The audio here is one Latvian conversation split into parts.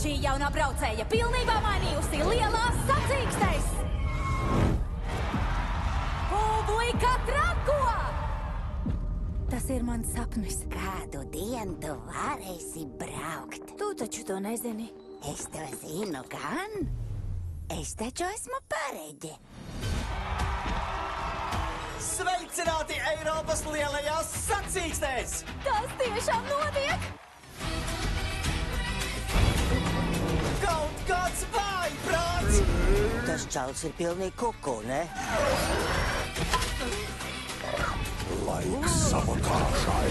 Šī jaunā braucēja pilnībā mainījusi lielās sacīkstēs! Publika trako! Tas ir mans sapnis. Kādu dienu tu varēsi braukt. Tu taču to nezini. Es to zinu, gan. Es taču esmu pareģe. Sveicināti Eiropas lielajās sacīkstēs! Tas tiešām notiek! Kaut kāds vājprāts! Tas čals ir pilnīgi kuku, ne? Laiks sabotāžai.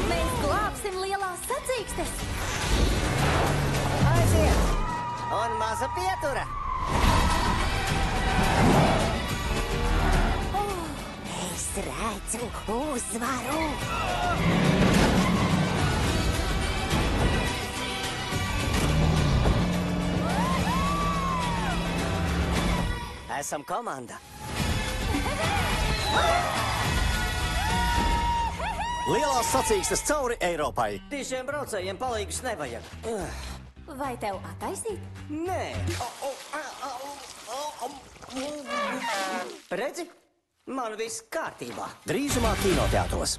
Mēs glābsim lielās sacīkstes! Aiziet! Un maza pietura! Es redzu uzvaru! Esam komanda. Lielās sacīkstes cauri Eiropai. Tiešiem braucējiem palīgus nevajag. Vai tev attaisīt? Nē. Redzi? Man viss kārtībā. Drīzumā kinoteātros.